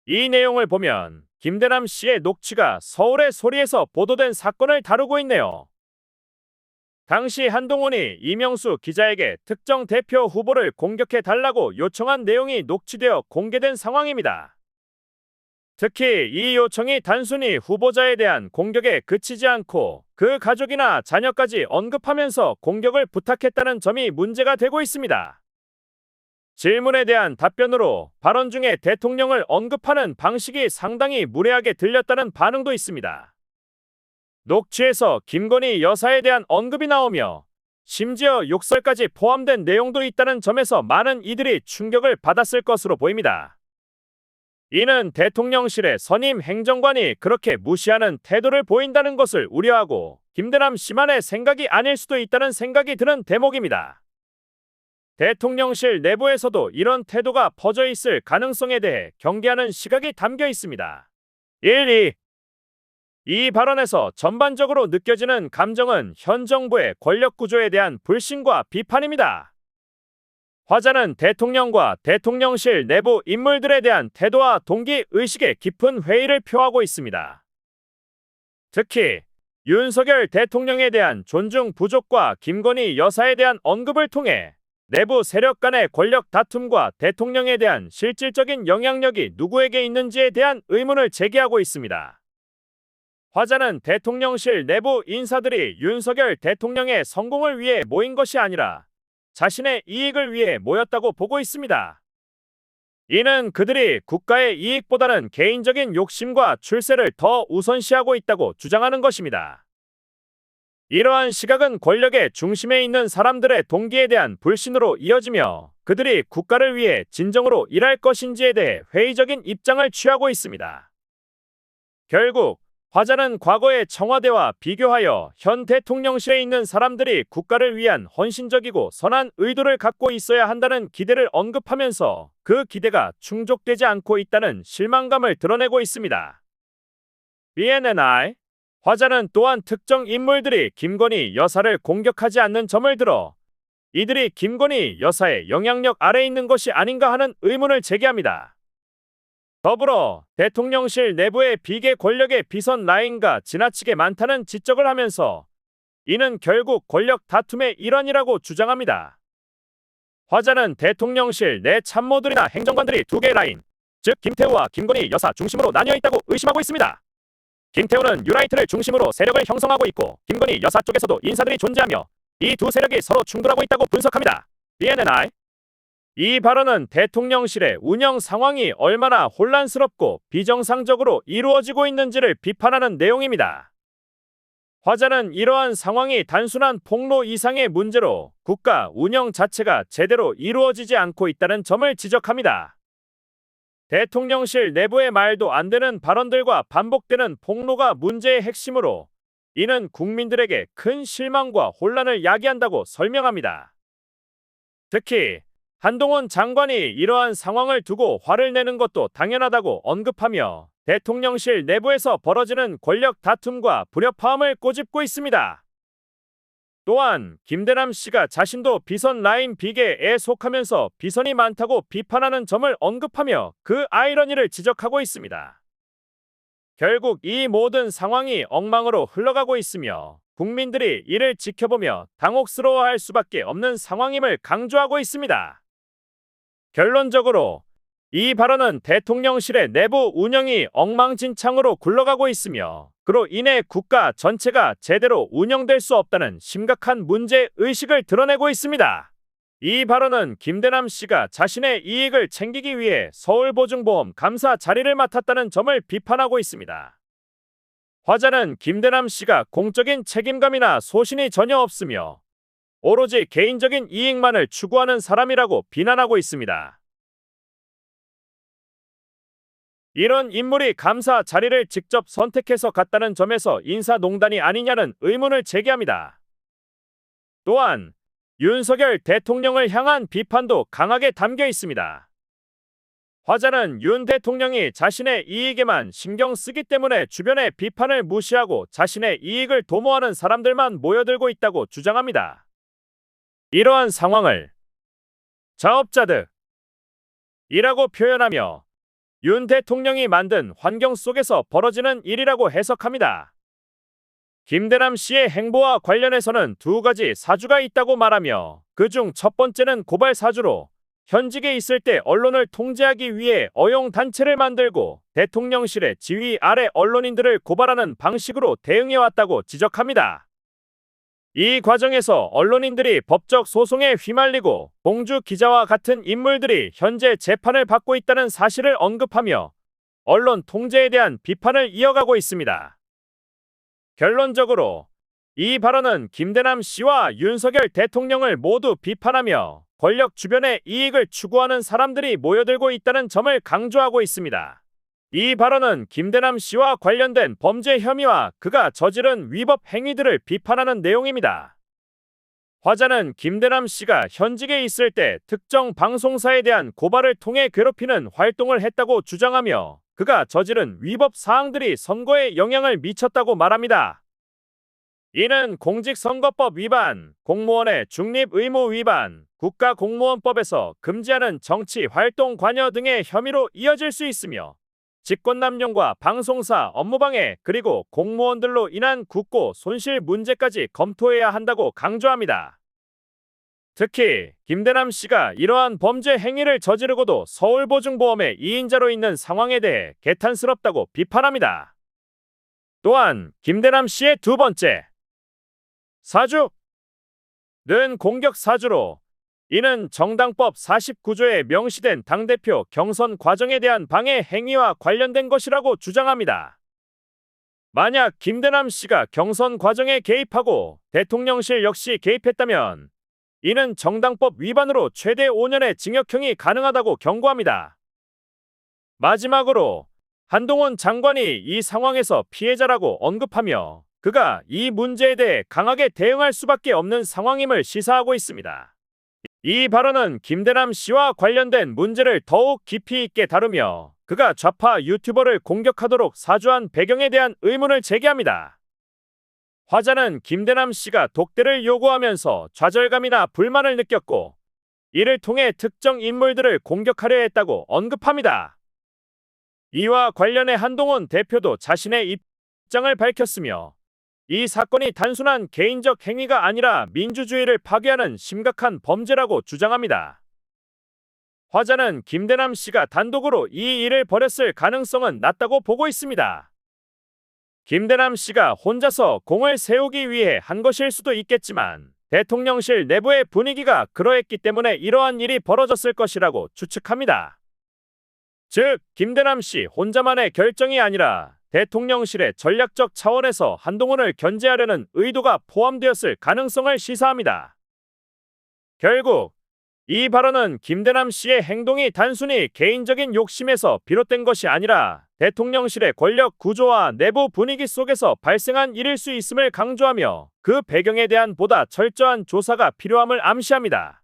이 내용을 보면 김대남 씨의 녹취가 서울의 소리에서 보도된 사건을 다루고 있네요. 당시 한동훈이 이명수 기자에게 특정 대표 후보를 공격해 달라고 요청한 내용이 녹취되어 공개된 상황입니다. 특히 이 요청이 단순히 후보자에 대한 공격에 그치지 않고 그 가족이나 자녀까지 언급하면서 공격을 부탁했다는 점이 문제가 되고 있습니다. 질문에 대한 답변으로 발언 중에 대통령을 언급하는 방식이 상당히 무례하게 들렸다는 반응도 있습니다. 녹취에서 김건희 여사에 대한 언급이 나오며 심지어 욕설까지 포함된 내용도 있다는 점에서 많은 이들이 충격을 받았을 것으로 보입니다. 이는 대통령실의 선임 행정관이 그렇게 무시하는 태도를 보인다는 것을 우려하고 김대남 씨만의 생각이 아닐 수도 있다는 생각이 드는 대목입니다. 대통령실 내부에서도 이런 태도가 퍼져 있을 가능성에 대해 경계하는 시각이 담겨 있습니다. 1. 2. 이 발언에서 전반적으로 느껴지는 감정은 현 정부의 권력 구조에 대한 불신과 비판입니다. 화자는 대통령과 대통령실 내부 인물들에 대한 태도와 동기 의식의 깊은 회의를 표하고 있습니다. 특히 윤석열 대통령에 대한 존중 부족과 김건희 여사에 대한 언급을 통해 내부 세력 간의 권력 다툼과 대통령에 대한 실질적인 영향력이 누구에게 있는지에 대한 의문을 제기하고 있습니다. 화자는 대통령실 내부 인사들이 윤석열 대통령의 성공을 위해 모인 것이 아니라 자신의 이익을 위해 모였다고 보고 있습니다. 이는 그들이 국가의 이익보다는 개인적인 욕심과 출세를 더 우선시하고 있다고 주장하는 것입니다. 이러한 시각은 권력의 중심에 있는 사람들의 동기에 대한 불신으로 이어지며 그들이 국가를 위해 진정으로 일할 것인지에 대해 회의적인 입장을 취하고 있습니다. 결국 화자는 과거의 청와대와 비교하여 현 대통령실에 있는 사람들이 국가를 위한 헌신적이고 선한 의도를 갖고 있어야 한다는 기대를 언급하면서 그 기대가 충족되지 않고 있다는 실망감을 드러내고 있습니다. BNNI 화자는 또한 특정 인물들이 김건희 여사를 공격하지 않는 점을 들어 이들이 김건희 여사의 영향력 아래 있는 것이 아닌가 하는 의문을 제기합니다. 더불어 대통령실 내부의 비계 권력의 비선 라인과 지나치게 많다는 지적을 하면서 이는 결국 권력 다툼의 일환이라고 주장합니다. 화자는 대통령실 내 참모들이나 행정관들이 두 개의 라인, 즉 김태우와 김건희 여사 중심으로 나뉘어 있다고 의심하고 있습니다. 김태우는 유라이트를 중심으로 세력을 형성하고 있고 김건희 여사 쪽에서도 인사들이 존재하며 이 두 세력이 서로 충돌하고 있다고 분석합니다. BNNI 이 발언은 대통령실의 운영 상황이 얼마나 혼란스럽고 비정상적으로 이루어지고 있는지를 비판하는 내용입니다. 화자는 이러한 상황이 단순한 폭로 이상의 문제로 국가 운영 자체가 제대로 이루어지지 않고 있다는 점을 지적합니다. 대통령실 내부의 말도 안 되는 발언들과 반복되는 폭로가 문제의 핵심으로 이는 국민들에게 큰 실망과 혼란을 야기한다고 설명합니다. 특히 한동훈 장관이 이러한 상황을 두고 화를 내는 것도 당연하다고 언급하며 대통령실 내부에서 벌어지는 권력 다툼과 불협화음을 꼬집고 있습니다. 또한 김대남 씨가 자신도 비선 라인 비계에 속하면서 비선이 많다고 비판하는 점을 언급하며 그 아이러니를 지적하고 있습니다. 결국 이 모든 상황이 엉망으로 흘러가고 있으며 국민들이 이를 지켜보며 당혹스러워할 수밖에 없는 상황임을 강조하고 있습니다. 결론적으로 이 발언은 대통령실의 내부 운영이 엉망진창으로 굴러가고 있으며 그로 인해 국가 전체가 제대로 운영될 수 없다는 심각한 문제의식을 드러내고 있습니다. 이 발언은 김대남 씨가 자신의 이익을 챙기기 위해 서울보증보험 감사 자리를 맡았다는 점을 비판하고 있습니다. 화자는 김대남 씨가 공적인 책임감이나 소신이 전혀 없으며 오로지 개인적인 이익만을 추구하는 사람이라고 비난하고 있습니다. 이런 인물이 감사 자리를 직접 선택해서 갔다는 점에서 인사농단이 아니냐는 의문을 제기합니다. 또한 윤석열 대통령을 향한 비판도 강하게 담겨 있습니다. 화자는 윤 대통령이 자신의 이익에만 신경 쓰기 때문에 주변의 비판을 무시하고 자신의 이익을 도모하는 사람들만 모여들고 있다고 주장합니다. 이러한 상황을 자업자득이라고 표현하며 윤 대통령이 만든 환경 속에서 벌어지는 일이라고 해석합니다. 김대남 씨의 행보와 관련해서는 두 가지 사주가 있다고 말하며 그중 첫 번째는 고발 사주로 현직에 있을 때 언론을 통제하기 위해 어용 단체를 만들고 대통령실의 지휘 아래 언론인들을 고발하는 방식으로 대응해왔다고 지적합니다. 이 과정에서 언론인들이 법적 소송에 휘말리고 봉주 기자와 같은 인물들이 현재 재판을 받고 있다는 사실을 언급하며 언론 통제에 대한 비판을 이어가고 있습니다. 결론적으로 이 발언은 김대남 씨와 윤석열 대통령을 모두 비판하며 권력 주변의 이익을 추구하는 사람들이 모여들고 있다는 점을 강조하고 있습니다. 이 발언은 김대남 씨와 관련된 범죄 혐의와 그가 저지른 위법 행위들을 비판하는 내용입니다. 화자는 김대남 씨가 현직에 있을 때 특정 방송사에 대한 고발을 통해 괴롭히는 활동을 했다고 주장하며 그가 저지른 위법 사항들이 선거에 영향을 미쳤다고 말합니다. 이는 공직선거법 위반, 공무원의 중립의무 위반, 국가공무원법에서 금지하는 정치활동 관여 등의 혐의로 이어질 수 있으며 직권남용과 방송사 업무방해 그리고 공무원들로 인한 국고 손실 문제까지 검토해야 한다고 강조합니다. 특히 김대남 씨가 이러한 범죄 행위를 저지르고도 서울보증보험의 2인자로 있는 상황에 대해 개탄스럽다고 비판합니다. 또한 김대남 씨의 두 번째 사주는 공격 사주로 이는 정당법 49조에 명시된 당대표 경선 과정에 대한 방해 행위와 관련된 것이라고 주장합니다. 만약 김대남 씨가 경선 과정에 개입하고 대통령실 역시 개입했다면 이는 정당법 위반으로 최대 5년의 징역형이 가능하다고 경고합니다. 마지막으로 한동훈 장관이 이 상황에서 피해자라고 언급하며 그가 이 문제에 대해 강하게 대응할 수밖에 없는 상황임을 시사하고 있습니다. 이 발언은 김대남 씨와 관련된 문제를 더욱 깊이 있게 다루며 그가 좌파 유튜버를 공격하도록 사주한 배경에 대한 의문을 제기합니다. 화자는 김대남 씨가 독대를 요구하면서 좌절감이나 불만을 느꼈고 이를 통해 특정 인물들을 공격하려 했다고 언급합니다. 이와 관련해 한동훈 대표도 자신의 입장을 밝혔으며 이 사건이 단순한 개인적 행위가 아니라 민주주의를 파괴하는 심각한 범죄라고 주장합니다. 화자는 김대남 씨가 단독으로 이 일을 벌였을 가능성은 낮다고 보고 있습니다. 김대남 씨가 혼자서 공을 세우기 위해 한 것일 수도 있겠지만 대통령실 내부의 분위기가 그러했기 때문에 이러한 일이 벌어졌을 것이라고 추측합니다. 즉, 김대남 씨 혼자만의 결정이 아니라 대통령실의 전략적 차원에서 한동훈을 견제하려는 의도가 포함되었을 가능성을 시사합니다. 결국 이 발언은 김대남 씨의 행동이 단순히 개인적인 욕심에서 비롯된 것이 아니라 대통령실의 권력 구조와 내부 분위기 속에서 발생한 일일 수 있음을 강조하며 그 배경에 대한 보다 철저한 조사가 필요함을 암시합니다.